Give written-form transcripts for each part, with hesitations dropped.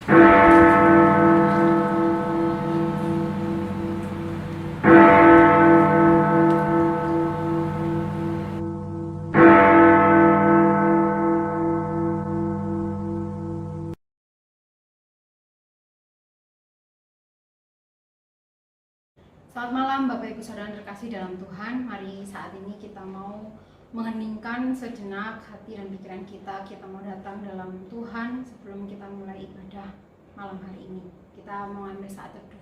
Selamat malam Bapak Ibu Saudara terkasih dalam Tuhan. Mari saat ini kita mau mengheningkan sejenak hati dan pikiran kita. Kita mau datang dalam Tuhan sebelum kita mulai ibadah malam hari ini. Kita mau ambil saat teduh.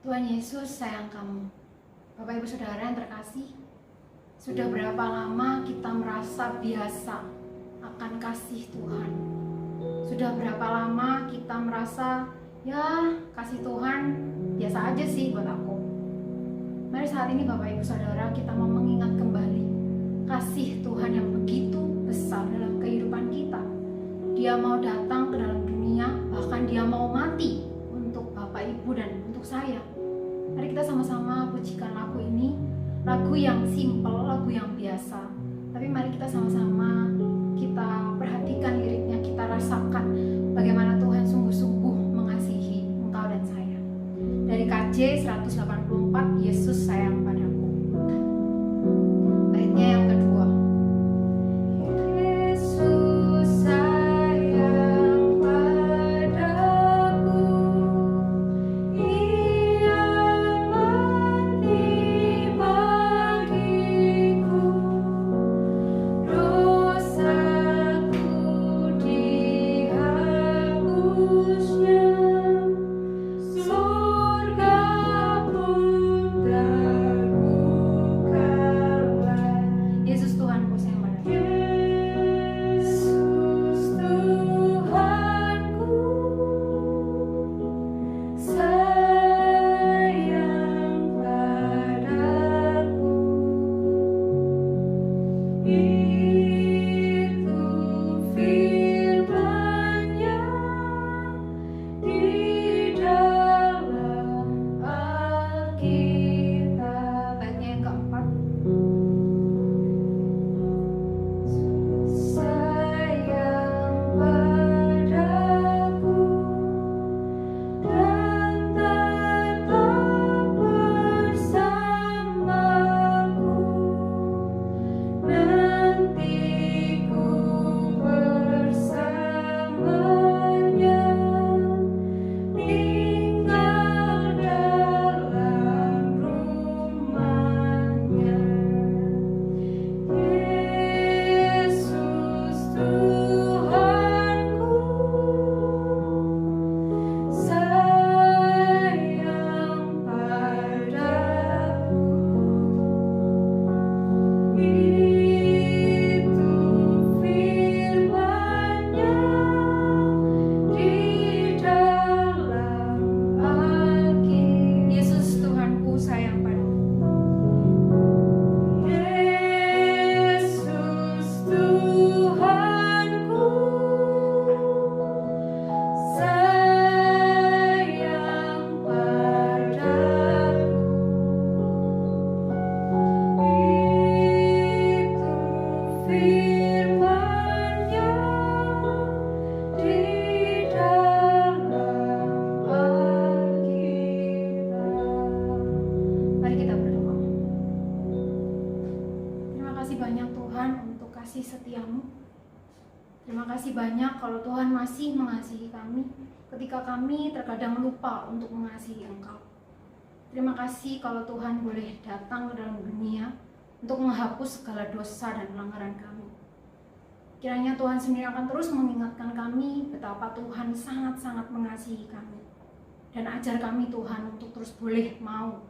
Tuhan Yesus sayang kamu. Bapak Ibu Saudara yang terkasih, sudah berapa lama kita merasa biasa akan kasih Tuhan? Sudah berapa lama kita merasa ya kasih Tuhan biasa aja sih buat aku. Mari saat ini Bapak Ibu Saudara kita mau mengingat kembali kasih Tuhan yang begitu besar dalam kehidupan kita. Dia mau datang ke dalam dunia, bahkan dia mau mati untuk Bapak Ibu dan untuk saya. Mari kita sama-sama pujikan lagu ini, lagu yang simple, lagu yang biasa. Tapi mari kita sama-sama kita perhatikan liriknya, kita rasakan bagaimana Tuhan sungguh-sungguh mengasihi engkau dan saya. Dari KJ 184, Yesus sayang padaku. Baitnya yang kedua. Yesus sayang padaku, Ia mati bagiku, dosaku dihapusnya, surga pun terbukalah. Yesus Tuhanku sayang padaku. Yesus Tuhanku sayang padaku, itu firman-Nya di dalam Alkitab. Baitnya yang keempat. Sayang padaku dan tetap bersamaku, nanti ku bersamanya, tinggal dalam rumahnya. Yesus Tuhanku sayang padaku, itu firman-Nya di dalam Alkitab. Yesus Tuhanku sayang padaku. Yesus Tuhanku sayang padaku, itu firman-Nya di dalam Alkitab. Mari kita berdoa. Terima kasih banyak Tuhan untuk kasih setiamu. Terima kasih banyak kalau Tuhan masih mengasihi kami ketika kami terkadang lupa untuk mengasihi Engkau. Terima kasih kalau Tuhan boleh datang ke dalam dunia untuk menghapus segala dosa dan pelanggaran kami. Kiranya Tuhan sendiri akan terus mengingatkan kami betapa Tuhan sangat-sangat mengasihi kami. Dan ajar kami Tuhan untuk terus boleh mau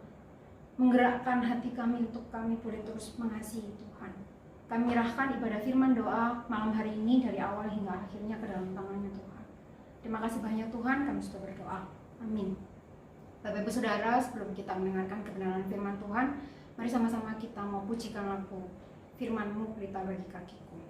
menggerakkan hati kami untuk kami boleh terus mengasihi Tuhan. Kami menyerahkan ibadah firman doa malam hari ini dari awal hingga akhirnya ke dalam tangan-Nya Tuhan. Terima kasih banyak Tuhan, kami sudah berdoa. Amin. Bapak Ibu Saudara, sebelum kita mendengarkan kebenaran firman Tuhan, mari sama-sama kita mau pujikan lagu Firman-Mu Pelita Bagi Kakiku.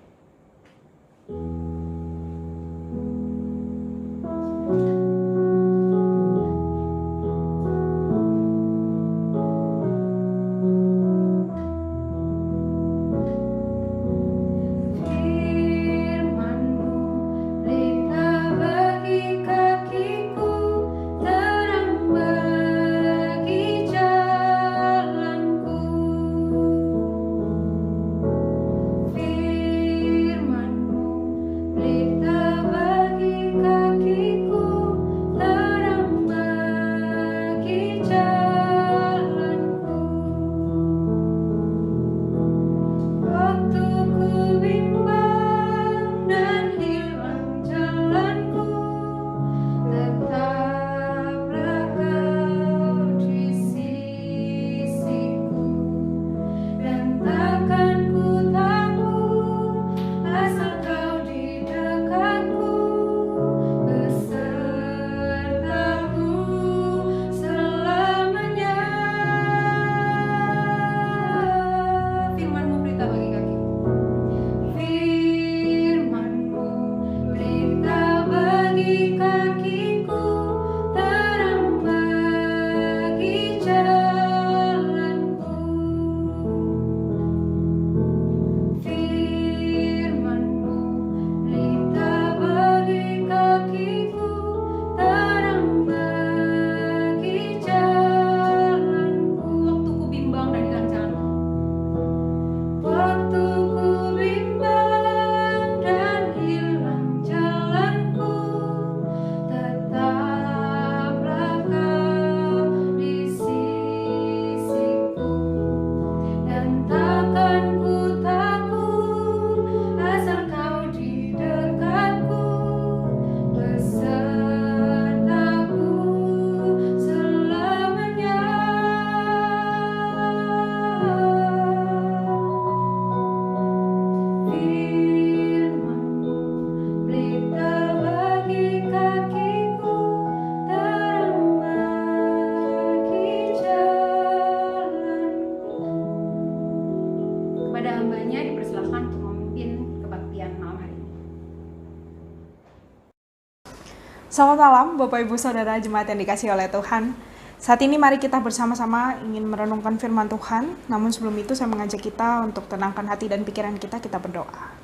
Selamat malam Bapak Ibu Saudara Jemaat yang dikasihi oleh Tuhan. Saat ini mari kita bersama-sama ingin merenungkan firman Tuhan. Namun sebelum itu saya mengajak kita untuk tenangkan hati dan pikiran kita berdoa.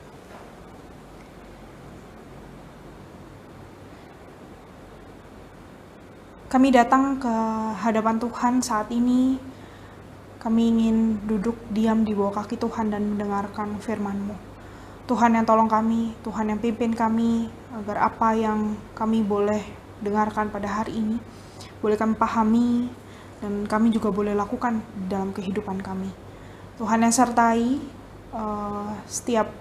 Kami datang ke hadapan Tuhan saat ini. Kami ingin duduk diam di bawah kaki Tuhan dan mendengarkan firman-Mu. Tuhan yang tolong kami, Tuhan yang pimpin kami, agar apa yang kami boleh dengarkan pada hari ini, boleh kami pahami, dan kami juga boleh lakukan dalam kehidupan kami. Tuhan yang sertai setiap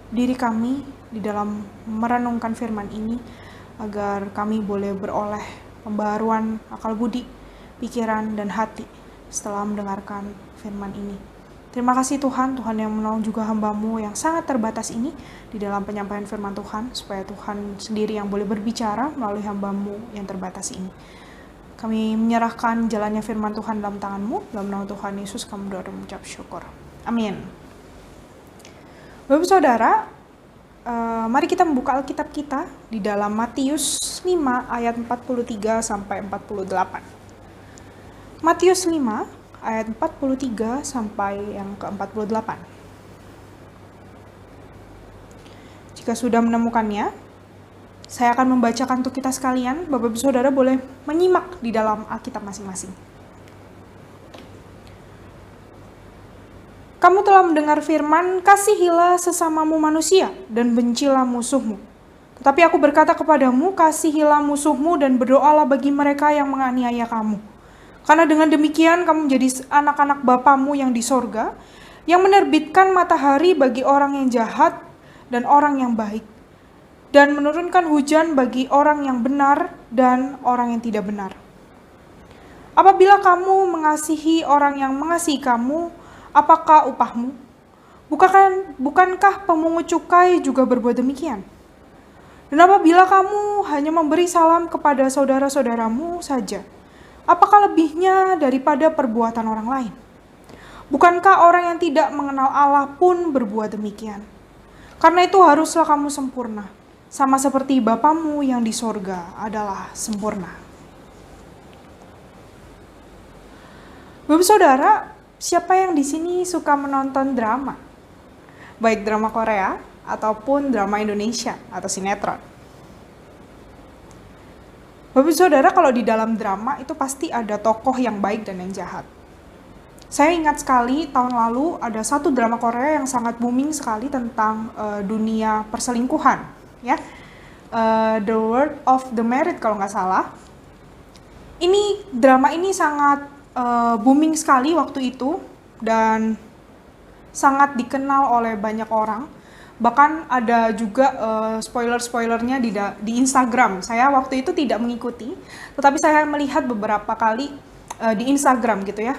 diri kami di dalam merenungkan firman ini, agar kami boleh beroleh pembaharuan akal budi, pikiran, dan hati setelah mendengarkan firman ini. Terima kasih Tuhan, Tuhan yang menolong juga hamba-Mu yang sangat terbatas ini di dalam penyampaian firman Tuhan, supaya Tuhan sendiri yang boleh berbicara melalui hamba-Mu yang terbatas ini. Kami menyerahkan jalannya firman Tuhan dalam tangan-Mu, dalam nama Tuhan Yesus kami berdoa dan mengucap syukur. Amin. Bapak Saudara, mari kita membuka Alkitab kita di dalam Matius 5 ayat 43 sampai 48. Matius 5 ayat 43 sampai yang ke-48. Jika sudah menemukannya, saya akan membacakan untuk kita sekalian. Bapak Ibu Saudara boleh menyimak di dalam Alkitab masing-masing. Kamu telah mendengar firman, kasihilah sesamamu manusia dan bencilah musuhmu. Tetapi aku berkata kepadamu, kasihilah musuhmu dan berdoalah bagi mereka yang menganiaya kamu. Karena dengan demikian kamu menjadi anak-anak Bapamu yang di sorga, yang menerbitkan matahari bagi orang yang jahat dan orang yang baik, dan menurunkan hujan bagi orang yang benar dan orang yang tidak benar. Apabila kamu mengasihi orang yang mengasihi kamu, apakah upahmu? Bukankah pemungut cukai juga berbuat demikian? Dan apabila kamu hanya memberi salam kepada saudara-saudaramu saja, apakah lebihnya daripada perbuatan orang lain? Bukankah orang yang tidak mengenal Allah pun berbuat demikian? Karena itu haruslah kamu sempurna, sama seperti Bapamu yang di sorga adalah sempurna. Bapak Saudara, siapa yang di sini suka menonton drama? Baik drama Korea ataupun drama Indonesia atau sinetron. Bapak Saudara, kalau di dalam drama itu pasti ada tokoh yang baik dan yang jahat. Saya ingat sekali tahun lalu ada satu drama Korea yang sangat booming sekali tentang dunia perselingkuhan, ya. The World of the Married kalau nggak salah. Drama ini sangat booming sekali waktu itu dan sangat dikenal oleh banyak orang. Bahkan ada juga spoiler-spoilernya di Instagram. Saya waktu itu tidak mengikuti, tetapi saya melihat beberapa kali di Instagram gitu ya.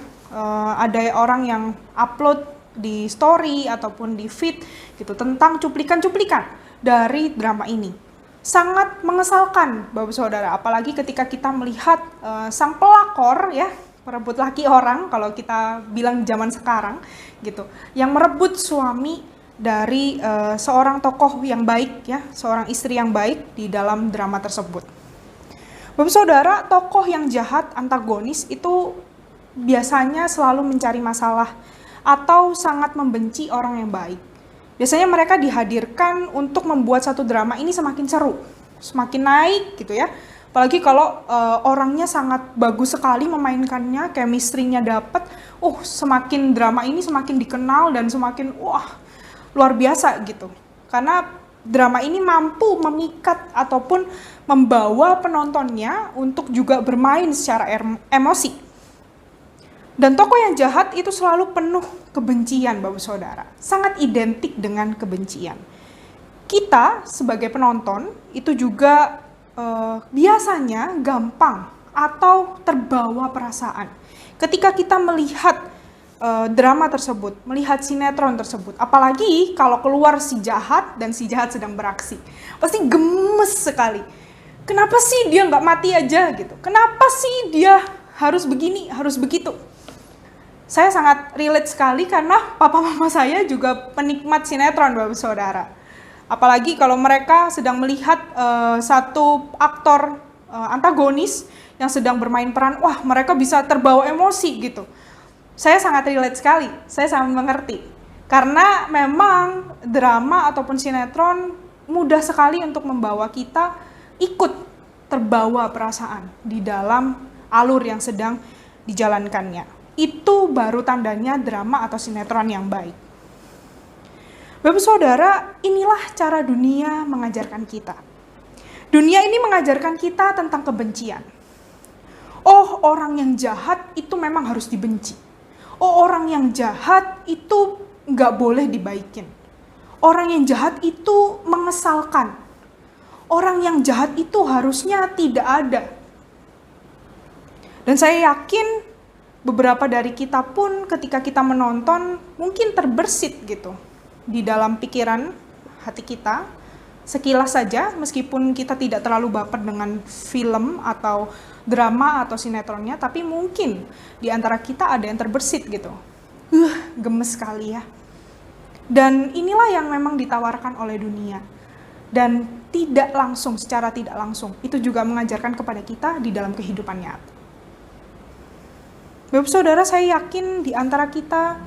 Ada orang yang upload di story ataupun di feed gitu tentang cuplikan-cuplikan dari drama ini. Sangat mengesalkan Bapak Saudara, apalagi ketika kita melihat sang pelakor ya, merebut laki orang kalau kita bilang zaman sekarang gitu, yang merebut suami dari seorang tokoh yang baik ya, seorang istri yang baik di dalam drama tersebut. Bapak Saudara, tokoh yang jahat, antagonis itu biasanya selalu mencari masalah atau sangat membenci orang yang baik. Biasanya mereka dihadirkan untuk membuat satu drama ini semakin seru, semakin naik gitu ya. Apalagi kalau orangnya sangat bagus sekali memainkannya, chemistry-nya dapat, semakin drama ini semakin dikenal dan semakin luar biasa gitu. Karena drama ini mampu memikat ataupun membawa penontonnya untuk juga bermain secara emosi. Dan tokoh yang jahat itu selalu penuh kebencian, Bapak Saudara. Sangat identik dengan kebencian. Kita sebagai penonton itu juga biasanya gampang atau terbawa perasaan ketika kita melihat drama tersebut, melihat sinetron tersebut. Apalagi kalau keluar si jahat dan si jahat sedang beraksi. Pasti gemes sekali. Kenapa sih dia nggak mati aja gitu? Kenapa sih dia harus begini, harus begitu? Saya sangat relate sekali karena papa mama saya juga penikmat sinetron, Bapak Saudara. Apalagi kalau mereka sedang melihat satu aktor antagonis yang sedang bermain peran, mereka bisa terbawa emosi gitu. Saya sangat relate sekali, saya sangat mengerti. Karena memang drama ataupun sinetron mudah sekali untuk membawa kita ikut terbawa perasaan di dalam alur yang sedang dijalankannya. Itu baru tandanya drama atau sinetron yang baik. Bapak Saudara, inilah cara dunia mengajarkan kita. Dunia ini mengajarkan kita tentang kebencian. Orang yang jahat itu memang harus dibenci. Orang yang jahat itu nggak boleh dibaikin. Orang yang jahat itu mengesalkan. Orang yang jahat itu harusnya tidak ada. Dan saya yakin beberapa dari kita pun ketika kita menonton mungkin terbersit gitu di dalam pikiran hati kita, sekilas saja meskipun kita tidak terlalu baper dengan film atau drama atau sinetronnya, tapi mungkin di antara kita ada yang terbersit gitu. Gemes sekali ya. Dan inilah yang memang ditawarkan oleh dunia. Dan tidak langsung, secara tidak langsung, itu juga mengajarkan kepada kita di dalam kehidupan nyata. Bapak Saudara, saya yakin di antara kita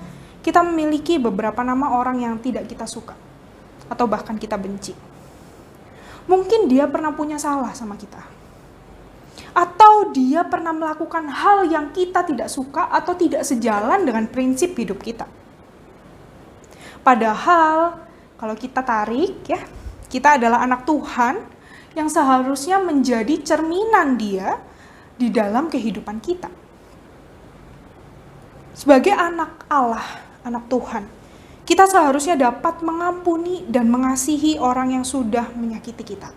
memiliki beberapa nama orang yang tidak kita suka atau bahkan kita benci. Mungkin dia pernah punya salah sama kita. Atau dia pernah melakukan hal yang kita tidak suka atau tidak sejalan dengan prinsip hidup kita. Padahal kalau kita tarik ya, kita adalah anak Tuhan yang seharusnya menjadi cerminan Dia di dalam kehidupan kita. Sebagai anak Allah, anak Tuhan, kita seharusnya dapat mengampuni dan mengasihi orang yang sudah menyakiti kita.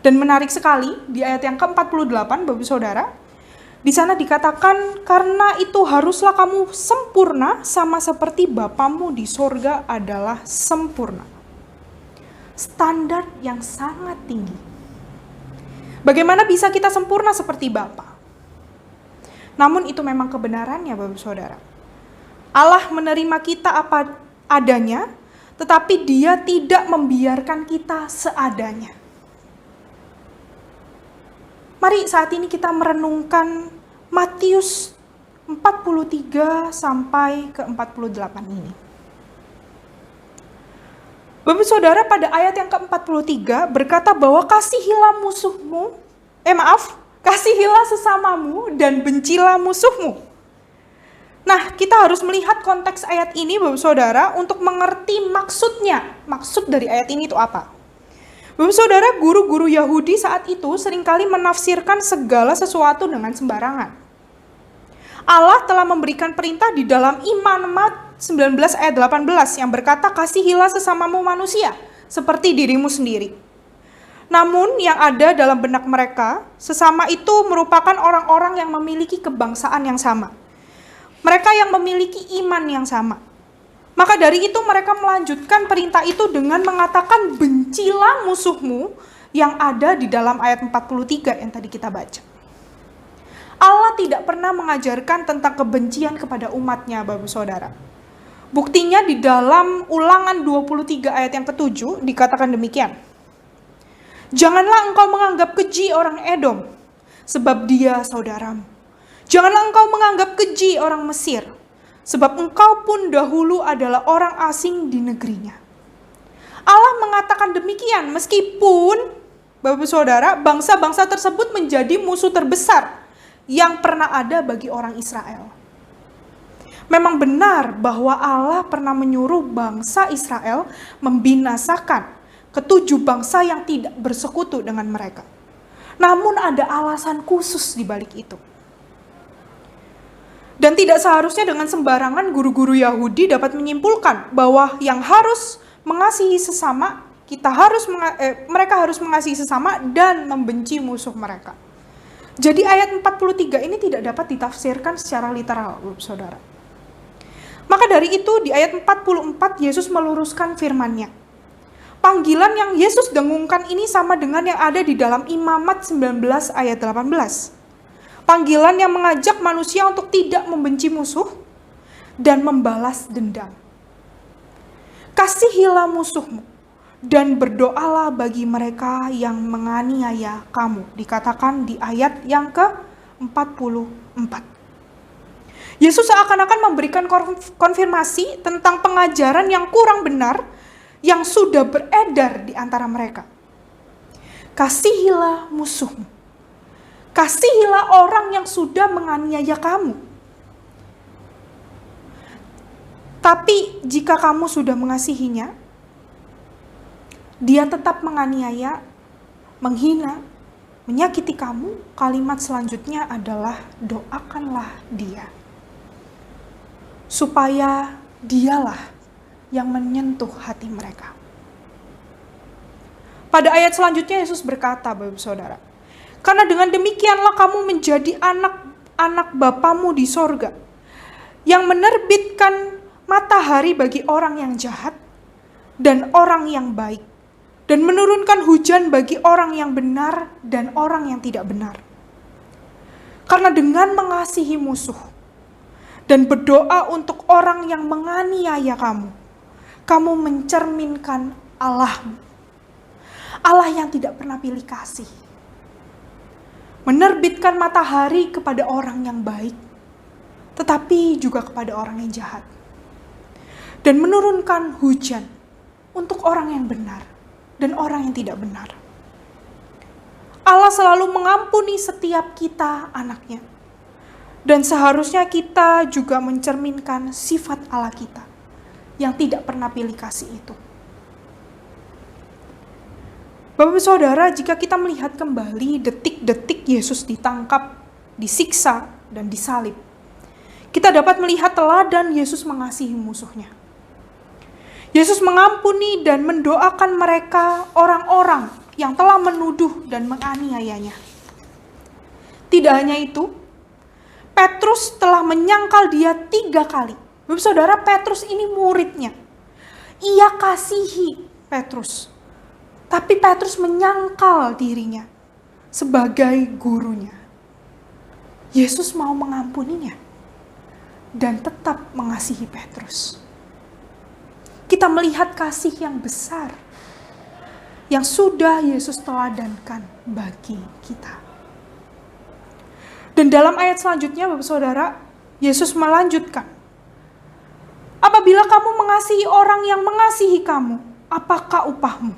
Dan menarik sekali di ayat yang ke-48, Bapak Saudara, di sana dikatakan, karena itu haruslah kamu sempurna sama seperti Bapamu di sorga adalah sempurna. Standar yang sangat tinggi. Bagaimana bisa kita sempurna seperti Bapa? Namun itu memang kebenarannya, Bapak Saudara. Allah menerima kita apa adanya, tetapi Dia tidak membiarkan kita seadanya. Mari saat ini kita merenungkan Matius 43 sampai ke 48 ini. Bapak Saudara, pada ayat yang ke-43 berkata bahwa kasihilah sesamamu dan bencilah musuhmu. Nah, kita harus melihat konteks ayat ini, Bapak Saudara, untuk mengerti maksudnya. Maksud dari ayat ini itu apa? Bapak Saudara, guru-guru Yahudi saat itu seringkali menafsirkan segala sesuatu dengan sembarangan. Allah telah memberikan perintah di dalam Iman 19 ayat 18 yang berkata, kasihilah sesamamu manusia seperti dirimu sendiri. Namun yang ada dalam benak mereka, sesama itu merupakan orang-orang yang memiliki kebangsaan yang sama. Mereka yang memiliki iman yang sama. Maka dari itu mereka melanjutkan perintah itu dengan mengatakan bencilah musuhmu yang ada di dalam ayat 43 yang tadi kita baca. Allah tidak pernah mengajarkan tentang kebencian kepada umatnya, Bapak Saudara. Buktinya di dalam Ulangan 23 ayat yang ke-7 dikatakan demikian. Janganlah engkau menganggap keji orang Edom, sebab dia saudaramu. Janganlah engkau menganggap keji orang Mesir, sebab engkau pun dahulu adalah orang asing di negerinya. Allah mengatakan demikian meskipun, Bapak Saudara, bangsa-bangsa tersebut menjadi musuh terbesar yang pernah ada bagi orang Israel. Memang benar bahwa Allah pernah menyuruh bangsa Israel membinasakan ketujuh bangsa yang tidak bersekutu dengan mereka. Namun ada alasan khusus di balik itu. Dan tidak seharusnya dengan sembarangan guru-guru Yahudi dapat menyimpulkan bahwa yang harus mengasihi sesama, mereka harus mengasihi sesama dan membenci musuh mereka. Jadi ayat 43 ini tidak dapat ditafsirkan secara literal, Saudara. Maka dari itu di ayat 44 Yesus meluruskan firman-Nya. Panggilan yang Yesus dengungkan ini sama dengan yang ada di dalam Imamat 19 ayat 18. Panggilan yang mengajak manusia untuk tidak membenci musuh dan membalas dendam. Kasihilah musuhmu dan berdoalah bagi mereka yang menganiaya kamu. Dikatakan di ayat yang ke-44. Yesus seakan-akan memberikan konfirmasi tentang pengajaran yang kurang benar yang sudah beredar di antara mereka. Kasihilah musuhmu. Kasihilah orang yang sudah menganiaya kamu. Tapi jika kamu sudah mengasihinya, dia tetap menganiaya, menghina, menyakiti kamu, kalimat selanjutnya adalah doakanlah dia. Supaya dialah yang menyentuh hati mereka. Pada ayat selanjutnya Yesus berkata, Bapak Saudara, karena dengan demikianlah kamu menjadi anak-anak Bapamu di sorga, yang menerbitkan matahari bagi orang yang jahat dan orang yang baik, dan menurunkan hujan bagi orang yang benar dan orang yang tidak benar. Karena dengan mengasihi musuh dan berdoa untuk orang yang menganiaya kamu, kamu mencerminkan Allahmu. Allah yang tidak pernah pilih kasih. Menerbitkan matahari kepada orang yang baik, tetapi juga kepada orang yang jahat. Dan menurunkan hujan untuk orang yang benar dan orang yang tidak benar. Allah selalu mengampuni setiap kita anaknya. Dan seharusnya kita juga mencerminkan sifat Allah kita, yang tidak pernah pilih kasih itu. Bapak Saudara, jika kita melihat kembali detik-detik Yesus ditangkap, disiksa, dan disalib, kita dapat melihat teladan Yesus mengasihi musuhnya. Yesus mengampuni dan mendoakan mereka, orang-orang yang telah menuduh dan menganiayanya. Tidak hanya itu, Petrus telah menyangkal dia 3 kali. Bapak Saudara, Petrus ini muridnya. Ia kasihi Petrus. Tapi Petrus menyangkal dirinya sebagai gurunya. Yesus mau mengampuninya dan tetap mengasihi Petrus. Kita melihat kasih yang besar yang sudah Yesus teladankan bagi kita. Dan dalam ayat selanjutnya, Bapak Saudara, Yesus melanjutkan, apabila kamu mengasihi orang yang mengasihi kamu, apakah upahmu?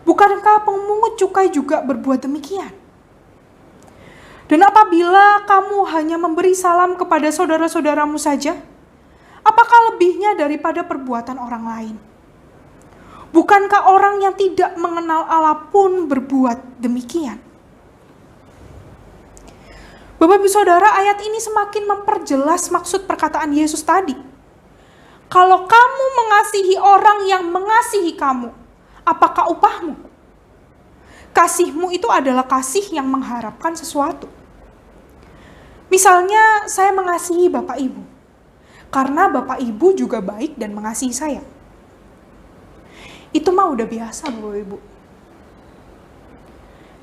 Bukankah pemungut cukai juga berbuat demikian? Dan apabila kamu hanya memberi salam kepada saudara-saudaramu saja, apakah lebihnya daripada perbuatan orang lain? Bukankah orang yang tidak mengenal Allah pun berbuat demikian? Bapak Ibu Saudara, ayat ini semakin memperjelas maksud perkataan Yesus tadi. Kalau kamu mengasihi orang yang mengasihi kamu, apakah upahmu? Kasihmu itu adalah kasih yang mengharapkan sesuatu. Misalnya saya mengasihi Bapak Ibu, karena Bapak Ibu juga baik dan mengasihi saya. Itu mah udah biasa Bapak Ibu.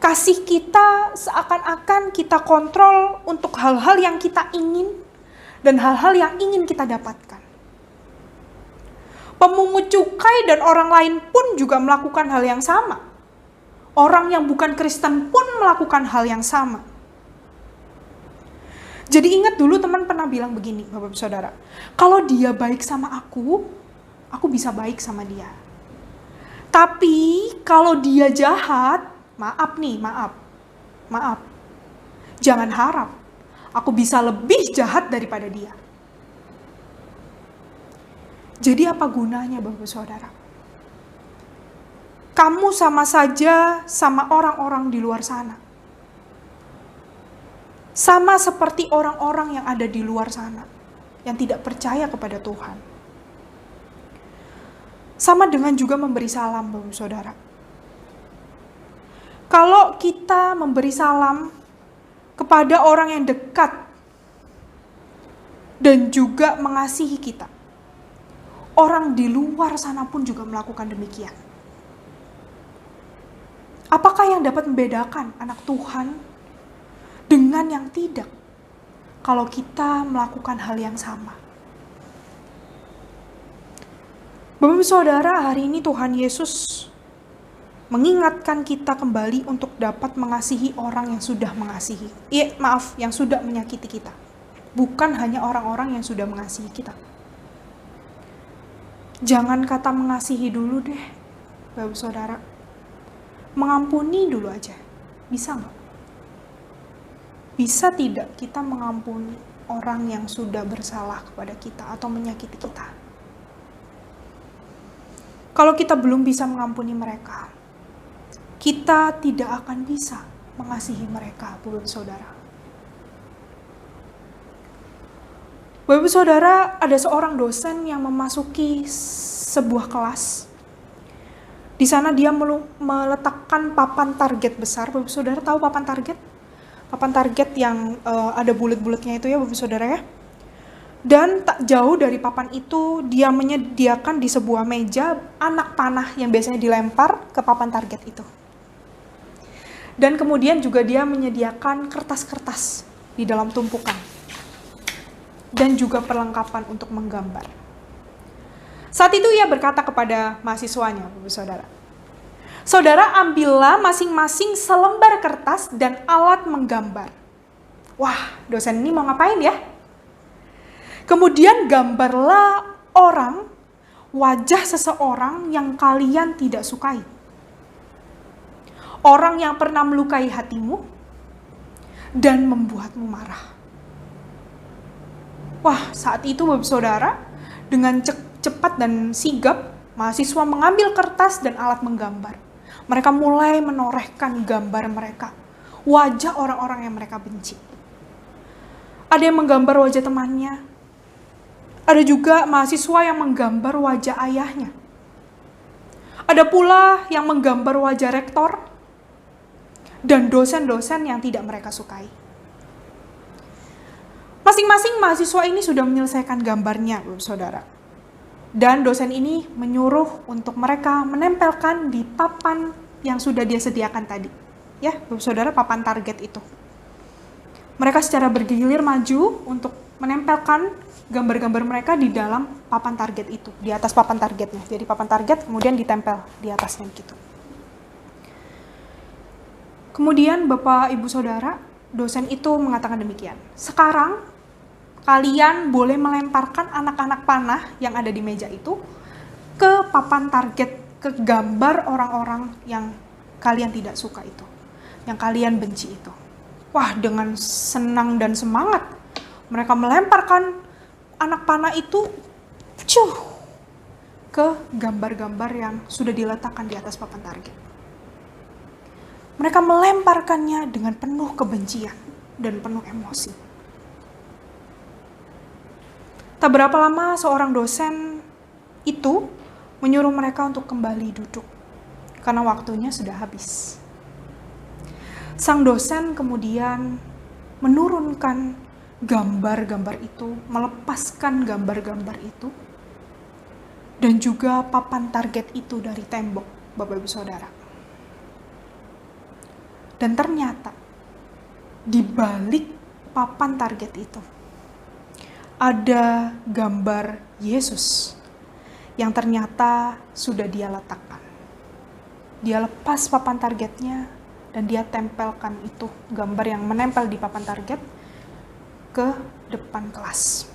Kasih kita seakan-akan kita kontrol untuk hal-hal yang kita ingin dan hal-hal yang ingin kita dapatkan. Pemungut cukai dan orang lain pun juga melakukan hal yang sama. Orang yang bukan Kristen pun melakukan hal yang sama. Jadi ingat dulu teman pernah bilang begini, Bapak Saudara. Kalau dia baik sama aku bisa baik sama dia. Tapi kalau dia jahat, maaf. Jangan harap aku bisa lebih jahat daripada dia. Jadi apa gunanya Bapak Saudara? Kamu sama saja sama orang-orang di luar sana. Sama seperti orang-orang yang ada di luar sana, yang tidak percaya kepada Tuhan. Sama dengan juga memberi salam Bapak Saudara. Kalau kita memberi salam kepada orang yang dekat dan juga mengasihi kita, orang di luar sana pun juga melakukan demikian. Apakah yang dapat membedakan anak Tuhan dengan yang tidak kalau kita melakukan hal yang sama? Bapak Saudara, hari ini Tuhan Yesus mengingatkan kita kembali untuk dapat mengasihi orang yang sudah yang sudah menyakiti kita. Bukan hanya orang-orang yang sudah mengasihi kita. Jangan kata mengasihi dulu deh, Bapak Saudara. Mengampuni dulu aja. Bisa nggak? Bisa tidak kita mengampuni orang yang sudah bersalah kepada kita atau menyakiti kita? Kalau kita belum bisa mengampuni mereka, kita tidak akan bisa mengasihi mereka, Bapak Saudara. Bapak Saudara, ada seorang dosen yang memasuki sebuah kelas. Di sana dia meletakkan papan target besar. Bapak Saudara tahu papan target? Papan target yang ada bulat-bulatnya itu ya Bapak Saudara ya. Dan tak jauh dari papan itu dia menyediakan di sebuah meja anak panah yang biasanya dilempar ke papan target itu. Dan kemudian juga dia menyediakan kertas-kertas di dalam tumpukan. Dan juga perlengkapan untuk menggambar. Saat itu ia berkata kepada mahasiswanya, Bapak Saudara. Saudara, ambillah masing-masing selembar kertas dan alat menggambar. Wah, dosen ini mau ngapain ya? Kemudian gambarlah wajah seseorang yang kalian tidak sukai. Orang yang pernah melukai hatimu dan membuatmu marah. Wah, saat itu Bapak Saudara, dengan cepat dan sigap, mahasiswa mengambil kertas dan alat menggambar. Mereka mulai menorehkan gambar mereka, wajah orang-orang yang mereka benci. Ada yang menggambar wajah temannya. Ada juga mahasiswa yang menggambar wajah ayahnya. Ada pula yang menggambar wajah rektor dan dosen-dosen yang tidak mereka sukai. Masing-masing mahasiswa ini sudah menyelesaikan gambarnya, saudara. Dan dosen ini menyuruh untuk mereka menempelkan di papan yang sudah dia sediakan tadi. Ya, saudara, papan target itu. Mereka secara bergilir maju untuk menempelkan gambar-gambar mereka di dalam papan target itu, di atas papan targetnya. Jadi papan target kemudian ditempel di atasnya gitu. Kemudian Bapak Ibu Saudara, dosen itu mengatakan demikian. Sekarang kalian boleh melemparkan anak-anak panah yang ada di meja itu ke papan target, ke gambar orang-orang yang kalian tidak suka itu, yang kalian benci itu. Wah, dengan senang dan semangat mereka melemparkan anak panah itu ke gambar-gambar yang sudah diletakkan di atas papan target. Mereka melemparkannya dengan penuh kebencian dan penuh emosi. Tak berapa lama seorang dosen itu menyuruh mereka untuk kembali duduk karena waktunya sudah habis. Sang dosen kemudian menurunkan gambar-gambar itu, melepaskan gambar-gambar itu, dan juga papan target itu dari tembok, Bapak Ibu Saudara. Dan ternyata di balik papan target itu ada gambar Yesus yang ternyata sudah dia letakkan. Dia lepas papan targetnya dan dia tempelkan itu, gambar yang menempel di papan target, ke depan kelas.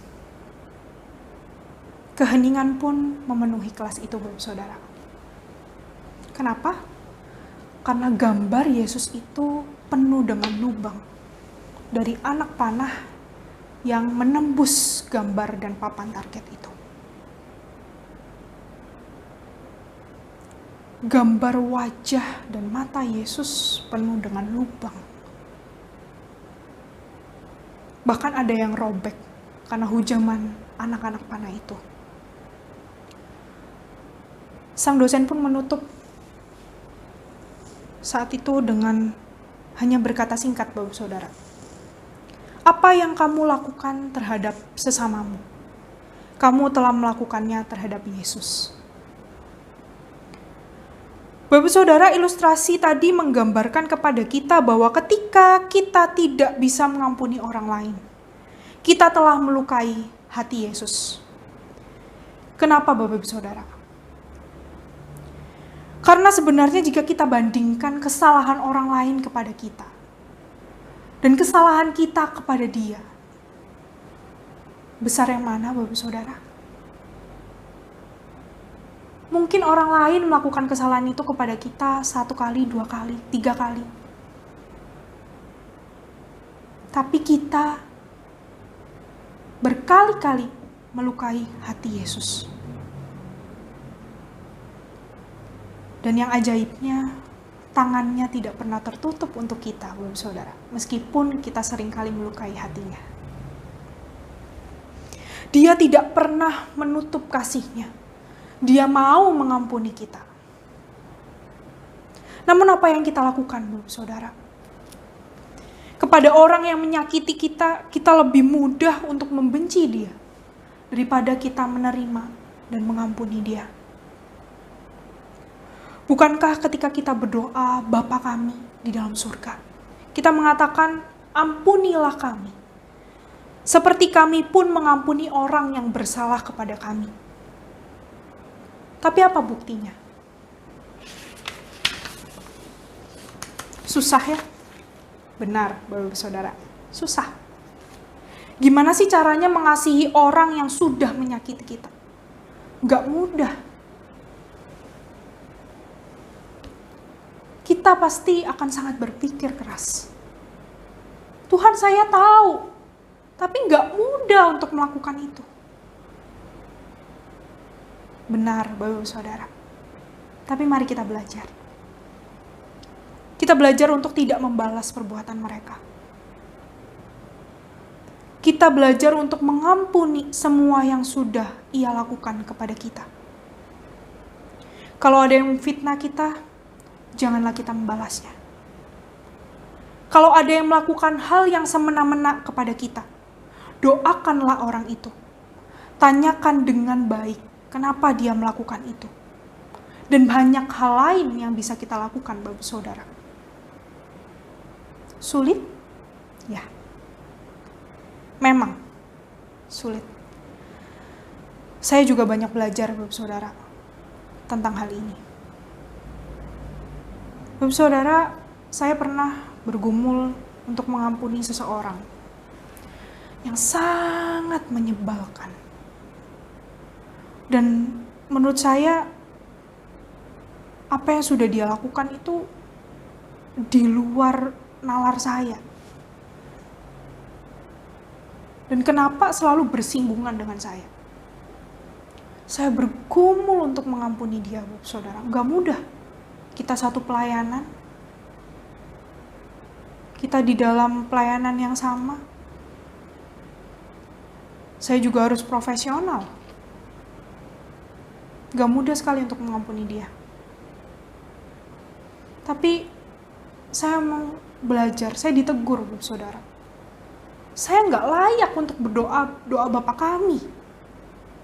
Keheningan pun memenuhi kelas itu, Bapak Saudara. Kenapa? Karena gambar Yesus itu penuh dengan lubang dari anak panah yang menembus gambar dan papan target itu. Gambar wajah dan mata Yesus penuh dengan lubang. Bahkan ada yang robek karena hujaman anak-anak panah itu. Sang dosen pun menutup saat itu dengan hanya berkata singkat, Bapak Saudara. Apa yang kamu lakukan terhadap sesamamu? Kamu telah melakukannya terhadap Yesus. Bapak Saudara, ilustrasi tadi menggambarkan kepada kita bahwa ketika kita tidak bisa mengampuni orang lain, kita telah melukai hati Yesus. Kenapa Bapak Saudara? Karena sebenarnya jika kita bandingkan kesalahan orang lain kepada kita dan kesalahan kita kepada dia, besar yang mana Bapak Saudara? Mungkin orang lain melakukan kesalahan itu kepada kita 1 kali, 2 kali, 3 kali. Tapi kita berkali-kali melukai hati Yesus. Dan yang ajaibnya, tangannya tidak pernah tertutup untuk kita, Bapak Saudara. Meskipun kita seringkali melukai hatinya. Dia tidak pernah menutup kasih-Nya. Dia mau mengampuni kita. Namun apa yang kita lakukan, Bapak Saudara? Kepada orang yang menyakiti kita, kita lebih mudah untuk membenci dia daripada kita menerima dan mengampuni dia. Bukankah ketika kita berdoa, Bapa kami di dalam surga, kita mengatakan, ampunilah kami, seperti kami pun mengampuni orang yang bersalah kepada kami. Tapi apa buktinya? Susah ya? Benar, Bapak Saudara. Susah. Gimana sih caranya mengasihi orang yang sudah menyakiti kita? Gak mudah. Kita pasti akan sangat berpikir keras. Tuhan, saya tahu, tapi gak mudah untuk melakukan itu. benar, Bapak Ibu Saudara. Tapi mari kita belajar. Kita belajar untuk tidak membalas perbuatan mereka. Kita belajar untuk mengampuni semua yang sudah ia lakukan kepada kita. Kalau ada yang fitnah kita, janganlah kita membalasnya. Kalau ada yang melakukan hal yang semena-mena kepada kita, doakanlah orang itu. Tanyakan dengan baik, kenapa dia melakukan itu. Dan banyak hal lain yang bisa kita lakukan, Bapak Saudara. Sulit? Ya. Memang sulit. Saya juga banyak belajar, Bapak Saudara, tentang hal ini. Bapak Saudara, saya pernah bergumul untuk mengampuni seseorang yang sangat menyebalkan. Dan menurut saya, apa yang sudah dia lakukan itu di luar nalar saya. Dan kenapa selalu bersinggungan dengan saya? Saya bergumul untuk mengampuni dia, Bapak Saudara. Gak mudah. Kita satu pelayanan. Kita di dalam pelayanan yang sama. Saya juga harus profesional. Gak mudah sekali untuk mengampuni dia. Tapi saya mau belajar, saya ditegur, Bapak Saudara. Saya gak layak untuk doa Bapa kami.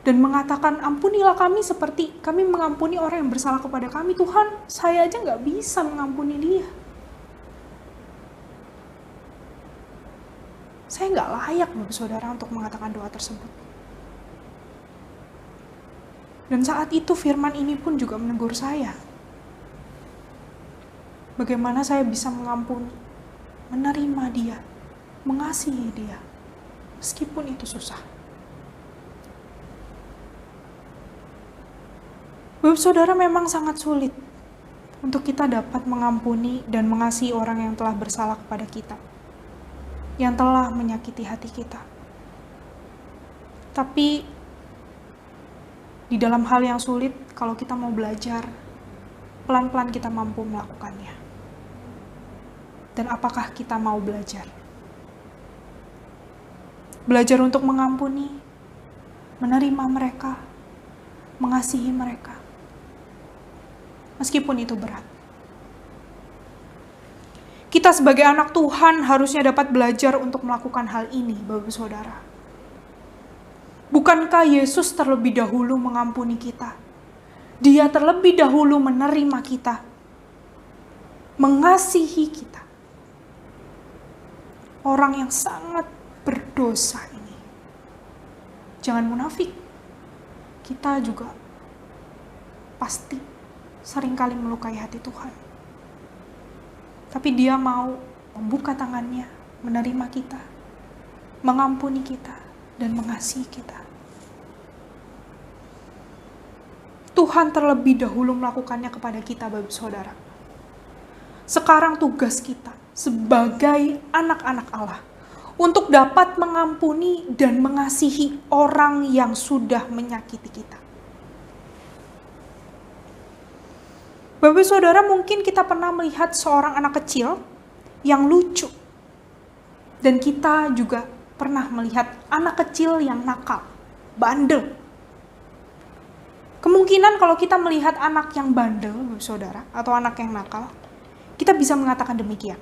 Dan mengatakan, ampunilah kami seperti kami mengampuni orang yang bersalah kepada kami. Tuhan, saya aja gak bisa mengampuni dia. Saya gak layak, Bapak Saudara, untuk mengatakan doa tersebut. Dan saat itu firman ini pun juga menegur saya. Bagaimana saya bisa mengampuni, menerima dia, mengasihi dia, meskipun itu susah. Bapak Saudara, memang sangat sulit untuk kita dapat mengampuni dan mengasihi orang yang telah bersalah kepada kita, yang telah menyakiti hati kita. Tapi di dalam hal yang sulit, kalau kita mau belajar, pelan-pelan kita mampu melakukannya. Dan apakah kita mau belajar? Belajar untuk mengampuni, menerima mereka, mengasihi mereka. Meskipun itu berat. Kita sebagai anak Tuhan harusnya dapat belajar untuk melakukan hal ini, Bapak Saudara. Bukankah Yesus terlebih dahulu mengampuni kita? Dia terlebih dahulu menerima kita, mengasihi kita. Orang yang sangat berdosa ini. Jangan munafik. Kita juga pasti seringkali melukai hati Tuhan. Tapi dia mau membuka tangannya, menerima kita, mengampuni kita, dan mengasihi kita. Tuhan terlebih dahulu melakukannya kepada kita, Bapak Saudara. Sekarang tugas kita sebagai anak-anak Allah untuk dapat mengampuni dan mengasihi orang yang sudah menyakiti kita. Bapak Saudara, mungkin kita pernah melihat seorang anak kecil yang lucu. Dan kita juga pernah melihat anak kecil yang nakal, bandel. Kemungkinan kalau kita melihat anak yang bandel, Bapak Saudara, atau anak yang nakal, kita bisa mengatakan demikian.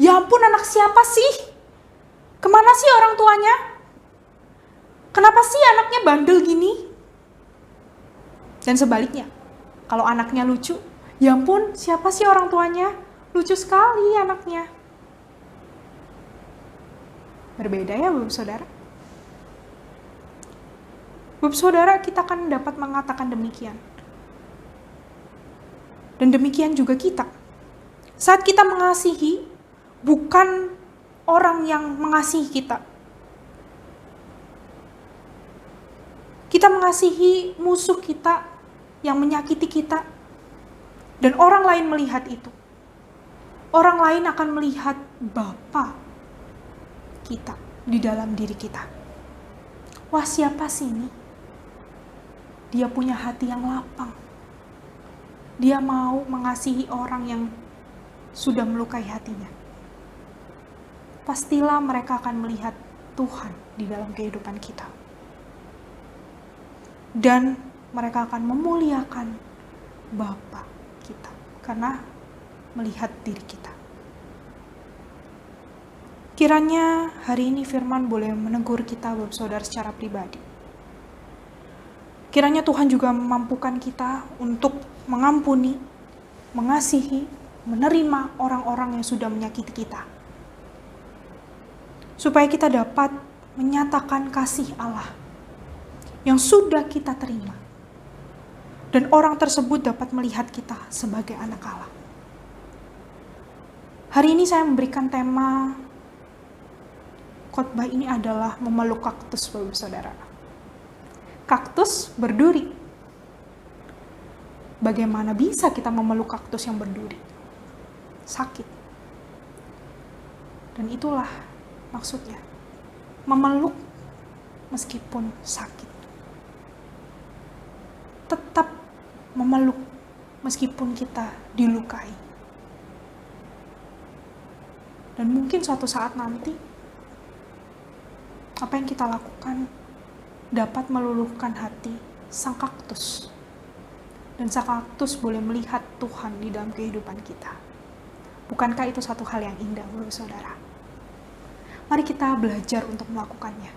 Ya ampun, anak siapa sih? Kemana sih orang tuanya? Kenapa sih anaknya bandel gini? Dan sebaliknya, kalau anaknya lucu, ya ampun, siapa sih orang tuanya? Lucu sekali anaknya. Berbeda ya, Bapak Saudara? Bapak Saudara, kita akan dapat mengatakan demikian. Dan demikian juga kita. Saat kita mengasihi, bukan orang yang mengasihi kita. Kita mengasihi musuh kita yang menyakiti kita. Dan orang lain melihat itu. Orang lain akan melihat Bapa kita di dalam diri kita. Wah, siapa sih ini? Dia punya hati yang lapang. Dia mau mengasihi orang yang sudah melukai hatinya. Pastilah mereka akan melihat Tuhan di dalam kehidupan kita. Dan mereka akan memuliakan Bapa kita karena melihat diri kita. Kiranya hari ini firman boleh menegur kita Bapak Saudara secara pribadi. Kiranya Tuhan juga memampukan kita untuk mengampuni, mengasihi, menerima orang-orang yang sudah menyakiti kita. Supaya kita dapat menyatakan kasih Allah yang sudah kita terima. Dan orang tersebut dapat melihat kita sebagai anak Allah. Hari ini saya memberikan tema khotbah ini adalah memeluk kaktus, Bapak Saudara. Kaktus berduri. Bagaimana bisa kita memeluk kaktus yang berduri? Sakit. Dan itulah maksudnya. Memeluk meskipun sakit. Tetap memeluk meskipun kita dilukai. Dan mungkin suatu saat nanti apa yang kita lakukan dapat meluluhkan hati sang kaktus. Dan sang kaktus boleh melihat Tuhan di dalam kehidupan kita. Bukankah itu satu hal yang indah, Bapak Saudara? Mari kita belajar untuk melakukannya,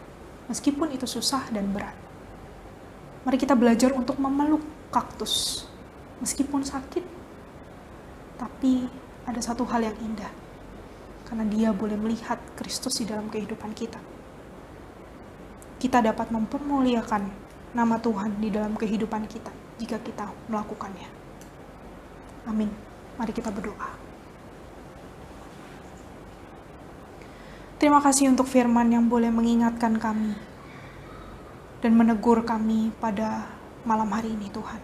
meskipun itu susah dan berat. Mari kita belajar untuk memeluk kaktus, meskipun sakit, tapi ada satu hal yang indah, karena dia boleh melihat Kristus di dalam kehidupan kita. Kita dapat mempermuliakan nama Tuhan di dalam kehidupan kita jika kita melakukannya. Amin. Mari kita berdoa. Terima kasih untuk firman yang boleh mengingatkan kami dan menegur kami pada malam hari ini, Tuhan.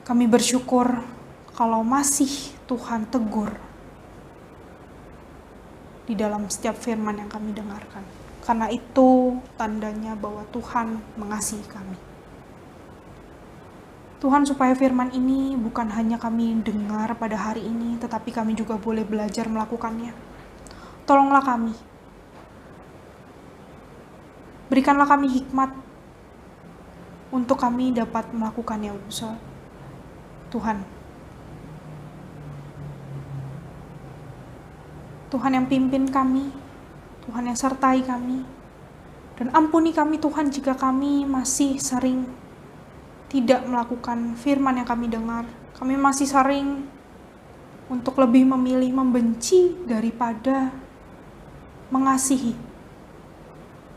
Kami bersyukur kalau masih Tuhan tegur di dalam setiap firman yang kami dengarkan. Karena itu tandanya bahwa Tuhan mengasihi kami. Tuhan, supaya firman ini bukan hanya kami dengar pada hari ini, tetapi kami juga boleh belajar melakukannya. Tolonglah kami. Berikanlah kami hikmat untuk kami dapat melakukannya, Tuhan. Tuhan yang pimpin kami, Tuhan yang sertai kami, dan ampuni kami Tuhan jika kami masih sering tidak melakukan firman yang kami dengar. Kami masih sering untuk lebih memilih membenci daripada mengasihi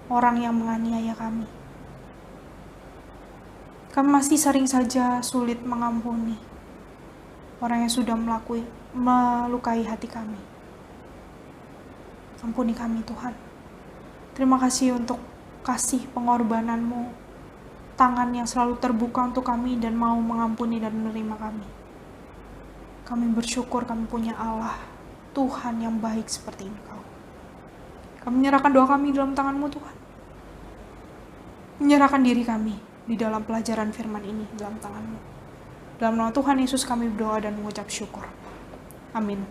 orang yang menganiaya kami. Kami masih sering saja sulit mengampuni orang yang sudah melukai hati kami. Ampuni kami Tuhan. Terima kasih untuk kasih pengorbanan-Mu, tangan yang selalu terbuka untuk kami dan mau mengampuni dan menerima kami. Kami bersyukur kami punya Allah, Tuhan yang baik seperti Engkau. Kami menyerahkan doa kami dalam tangan-Mu Tuhan. Menyerahkan diri kami di dalam pelajaran firman ini dalam tangan-Mu. Dalam nama Tuhan Yesus kami berdoa dan mengucap syukur. Amin.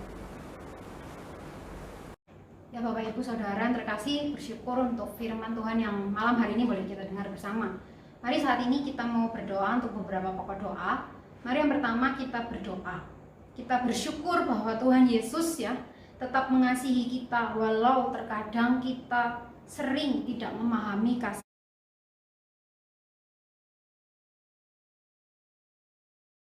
Ya Bapak Ibu Saudara yang terkasih, bersyukur untuk firman Tuhan yang malam hari ini boleh kita dengar bersama. Mari saat ini kita mau berdoa untuk beberapa pokok doa. Mari yang pertama kita berdoa. Kita bersyukur bahwa Tuhan Yesus ya tetap mengasihi kita walau terkadang kita sering tidak memahami kasih